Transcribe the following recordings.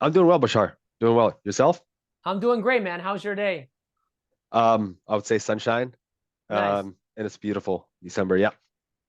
I'm doing well, Bashar. Doing well. Yourself? I'm doing great, man. How's your day? I would say sunshine. Nice. And it's beautiful. December. Yeah.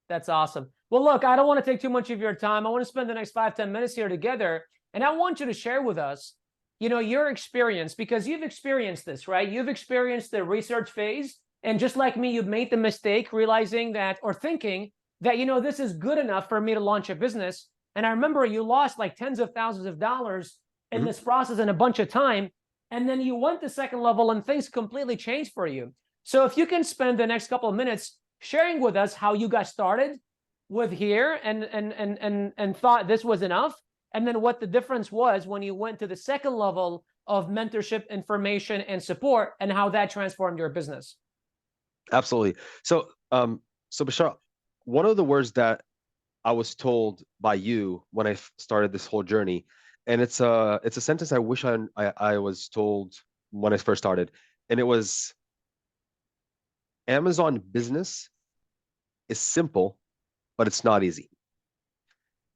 That's awesome. Well, look, I don't want to take too much of your time. I want to spend the next 5, 10 minutes here together. And I want you to share with us, your experience, because you've experienced this, right? You've experienced the research phase. And just like me, you've made the mistake realizing that or thinking that, this is good enough for me to launch a business. And I remember you lost like tens of thousands of dollars in Mhm. this process and a bunch of time. And then you went to second level and things completely changed for you. So if you can spend the next couple of minutes sharing with us how you got started with here and thought this was enough, and then what the difference was when you went to the second level of mentorship, information, and support, and how that transformed your business. Absolutely. So Bashar, one of the words that I was told by you when I started this whole journey, and it's a sentence I wish I was told when I first started, and it was Amazon business is simple, but it's not easy.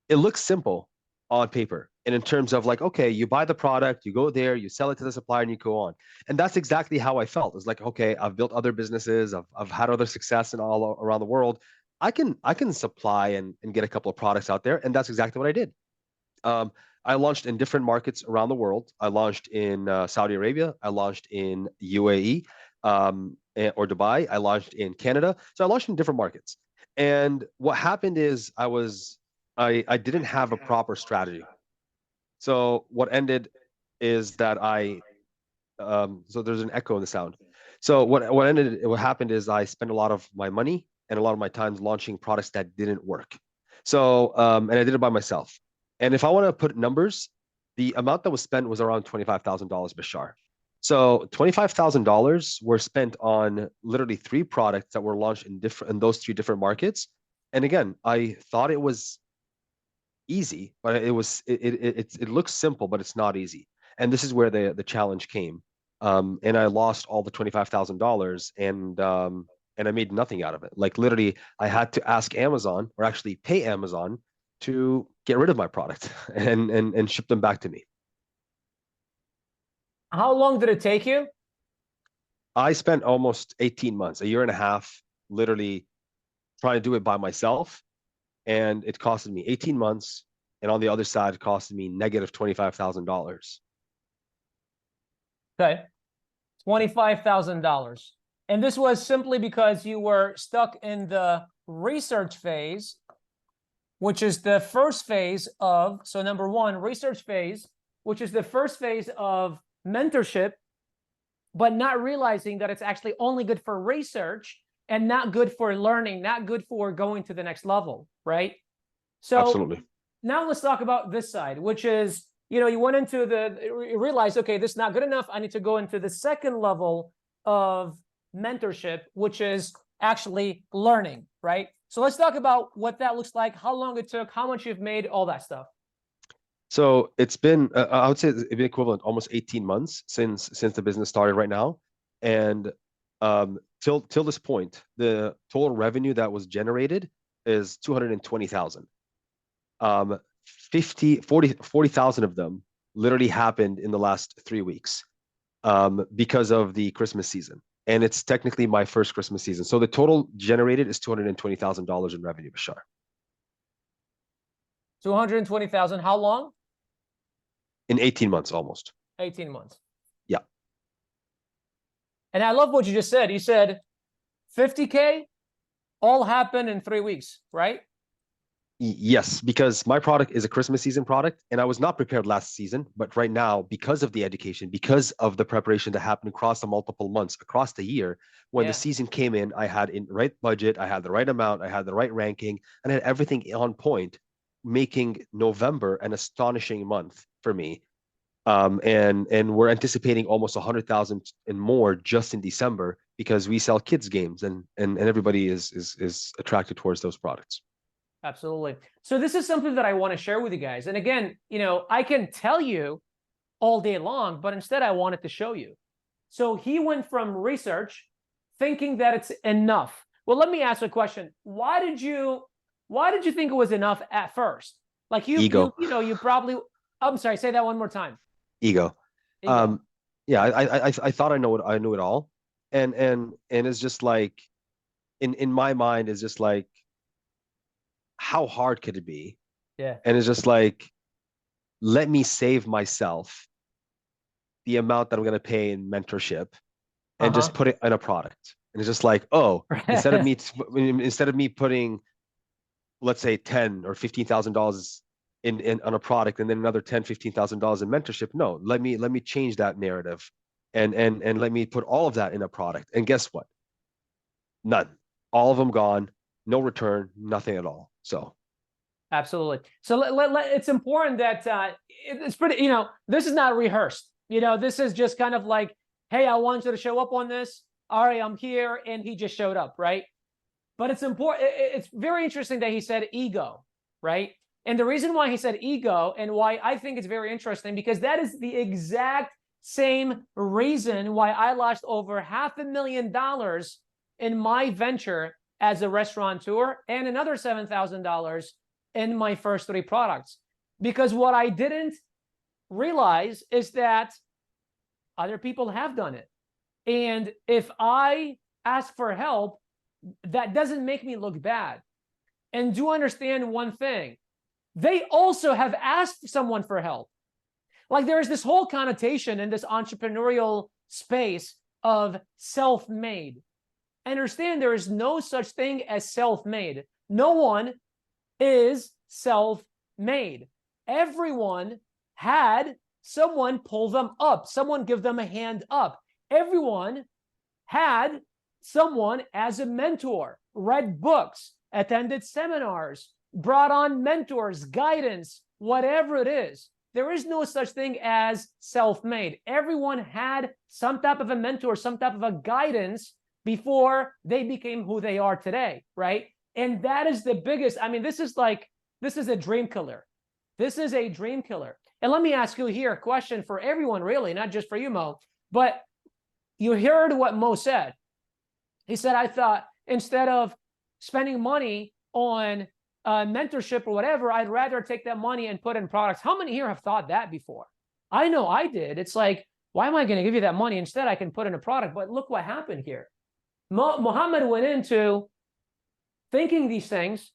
It looks simple on paper and in terms of like, okay, you buy the product, you go there, you sell it to the supplier, and you go on. And that's exactly how I felt. It's like, okay, I've built other businesses, I've had other success in all around the world. I can supply and get a couple of products out there, and that's exactly what I did. um, I launched in different markets around the world. I launched in Saudi Arabia. I launched in UAE, or Dubai. I launched in Canada. So I launched in different markets. And what happened is I didn't have a proper strategy. So what ended is that so there's an echo in the sound. So what happened is I spent a lot of my money and a lot of my time launching products that didn't work. And I did it by myself. And if I want to put numbers, the amount that was spent was around $25,000, Bashar. So $25,000 were spent on literally three products that were launched in those three different markets. And again, I thought it was easy, but it looks simple, but it's not easy. And this is where the challenge came. And I lost all the $25,000, and I made nothing out of it. Like literally, I had to ask Amazon, or actually pay Amazon, to get rid of my product and ship them back to me. How long did it take you? I spent almost 18 months, a year and a half, literally trying to do it by myself, and it costed me 18 months. And on the other side, it costed me negative $25,000. Okay, $25,000. And this was simply because you were stuck in the research phase, which is the first phase of, so number one, research phase, which is the first phase of mentorship, but not realizing that it's actually only good for research and not good for learning, not good for going to the next level, right? So Absolutely. now let's talk about this side, which is, you went into you realized, okay, this is not good enough. I need to go into the second level of mentorship, which is actually learning, right? So let's talk about what that looks like, how long it took, how much you've made, all that stuff. So it's been, I would say it's been equivalent almost 18 months since the business started right now. And till this point, the total revenue that was generated is 220,000. 40,000 of them literally happened in the last 3 weeks, because of the Christmas season. And it's technically my first Christmas season. So the total generated is $220,000 in revenue, Bashar. 220,000, how long? In 18 months almost. 18 months. Yeah. And I love what you just said. You said 50K all happened in 3 weeks, right? Yes, because my product is a Christmas season product, and I was not prepared last season. But right now, because of the education, because of the preparation that happened across the multiple months, across the year, when the Yeah. season came in, I had in right budget, I had the right amount, I had the right ranking, and I had everything on point, making November an astonishing month for me. And we're anticipating almost 100,000 and more just in December because we sell kids games, and everybody is attracted towards those products. Absolutely. So this is something that I want to share with you guys. And again, I can tell you all day long, but instead I wanted to show you. So he went from research thinking that it's enough. Well, let me ask you a question. Why did you think it was enough at first? Like you Ego. you you know, you probably I'm sorry, say that one more time. Ego. Ego. Um, yeah, I thought I knew it all, and it's just like in my mind is just like how hard could it be? Yeah. And it's just like let me save myself the amount that I'm gonna pay in mentorship and just Uh-huh. put it in a product. And it's just like, oh, instead of me putting, let's say, $10,000 or $15,000 in on a product and then another $10,000, $15,000 in mentorship. No, let me change that narrative and let me put all of that in a product. And guess what? None. All of them gone, no return, nothing at all. So Absolutely. So it's important that it's pretty, this is not rehearsed. This is just kind of like, hey, I want you to show up on this. All right, I'm here. And he just showed up, right? But it's important. It's very interesting that he said ego, right? And the reason why he said ego and why I think it's very interesting, because that is the exact same reason why I lost over $500,000 in my venture as a restaurateur and another $7,000 in my first 3 products. Because what I didn't realize is that other people have done it. And if I ask for help, that doesn't make me look bad. And do understand one thing. They also have asked someone for help. Like there is this whole connotation in this entrepreneurial space of self-made. Understand there is no such thing as self-made. No one is self-made. Everyone had someone pull them up, someone give them a hand up. Everyone had someone as a mentor, read books, attended seminars, brought on mentors, guidance, whatever it is. There is no such thing as self-made. Everyone had some type of a mentor, some type of a guidance before they became who they are today, right? And that is the biggest, this is a dream killer. This is a dream killer. And let me ask you here a question for everyone, really, not just for you, Mo, but you heard what Mo said. He said, I thought instead of spending money on mentorship or whatever, I'd rather take that money and put in products. How many here have thought that before? I know I did. It's like, why am I going to give you that money? Instead, I can put in a product. But look what happened here. Mohammad went into thinking these things.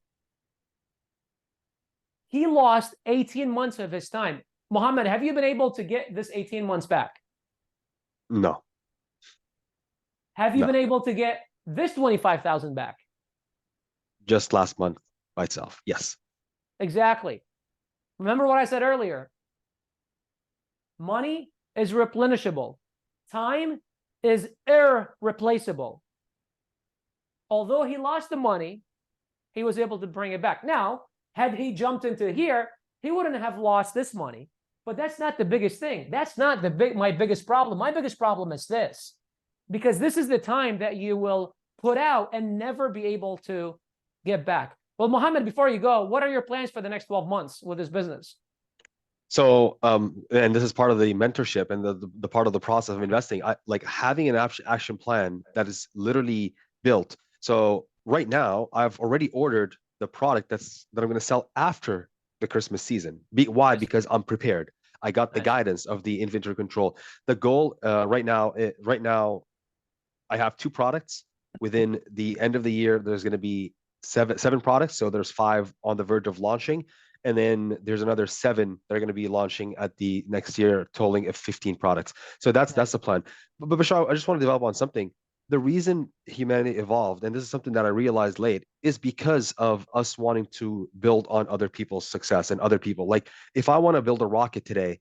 He lost 18 months of his time. Mohammad, have you been able to get this 18 months back? no. Have you No. been able to get this 25,000 back? Just last month by itself. Yes. Exactly. Remember what I said earlier. Money is replenishable. Time is irreplaceable. Although he lost the money, he was able to bring it back. Now, had he jumped into here, he wouldn't have lost this money. But that's not the biggest thing. That's not my biggest problem. My biggest problem is this. Because this is the time that you will put out and never be able to get back. Well, Mohammad, before you go, what are your plans for the next 12 months with this business? So, and this is part of the mentorship and the part of the process of investing. I like having an action plan that is literally built. So right now, I've already ordered the product that I'm going to sell after the Christmas season. Why? Nice. Because I'm prepared. I got the Nice. guidance of the inventory control. The goal right now, I have 2 products. Within the end of the year, there's going to be seven products. So there's 5 on the verge of launching. And then there's another 7 that are going to be launching at the next year, totaling of 15 products. So that's the plan. But Bashar, I just want to develop on something. The reason humanity evolved, and this is something that I realized late, is because of us wanting to build on other people's success and other people. Like if I want to build a rocket today,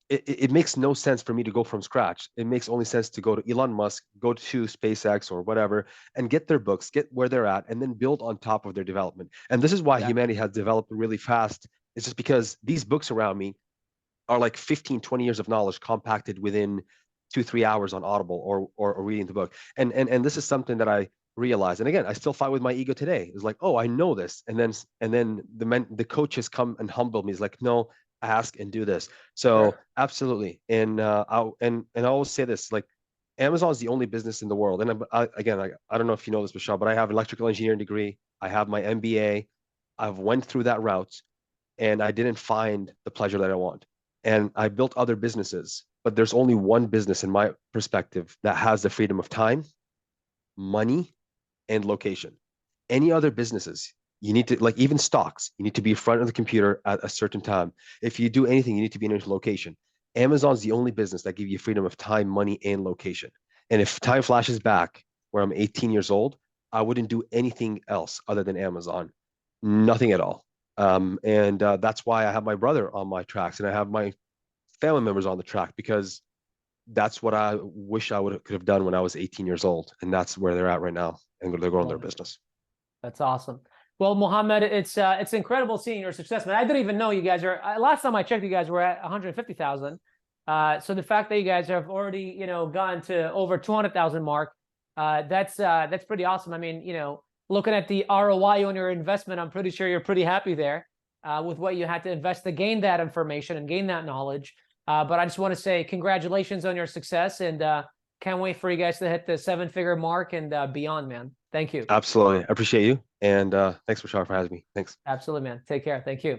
it makes no sense for me to go from scratch. It makes only sense to go to Elon Musk, go to SpaceX or whatever, and get their books, get where they're at, and then build on top of their development. And this is why Exactly. humanity has developed really fast. It's just because these books around me are like 15, 20 years of knowledge compacted within 2, 3 hours on Audible or reading the book. And this is something that I realized. And again, I still fight with my ego today. It's like, oh, I know this. And then the coaches come and humble me. It's like, no, ask and do this. So Sure. absolutely. And I always say this, like Amazon is the only business in the world. And again, I don't know if you know this, Bashar, but I have an electrical engineering degree. I have my MBA. I've went through that route and I didn't find the pleasure that I want. and I built other businesses, but there's only one business in my perspective that has the freedom of time, money, and location. Any other businesses, you need to, like even stocks, you need to be in front of the computer at a certain time. If you do anything, you need to be in a location. Amazon's the only business that gives you freedom of time, money, and location. And if time flashes back where I'm 18 years old, I wouldn't do anything else other than Amazon. Nothing at all. That's why I have my brother on my tracks and I have my family members on the track, because that's what I wish I could have done when I was 18 years old. And that's where they're at right now. And they're growing their Love it. business. That's awesome. Well, Mohammed, it's incredible seeing your success, man. I didn't even know you guys are. Last time I checked, you guys were at 150,000. So the fact that you guys have already, gone to over 200,000 mark, that's pretty awesome. I mean, looking at the ROI on your investment, I'm pretty sure you're pretty happy there with what you had to invest to gain that information and gain that knowledge. But I just want to say congratulations on your success, and can't wait for you guys to hit the 7-figure mark and beyond, man. Thank you. Absolutely. I appreciate you. And thanks, Rashad, for having me. Thanks. Absolutely, man. Take care. Thank you.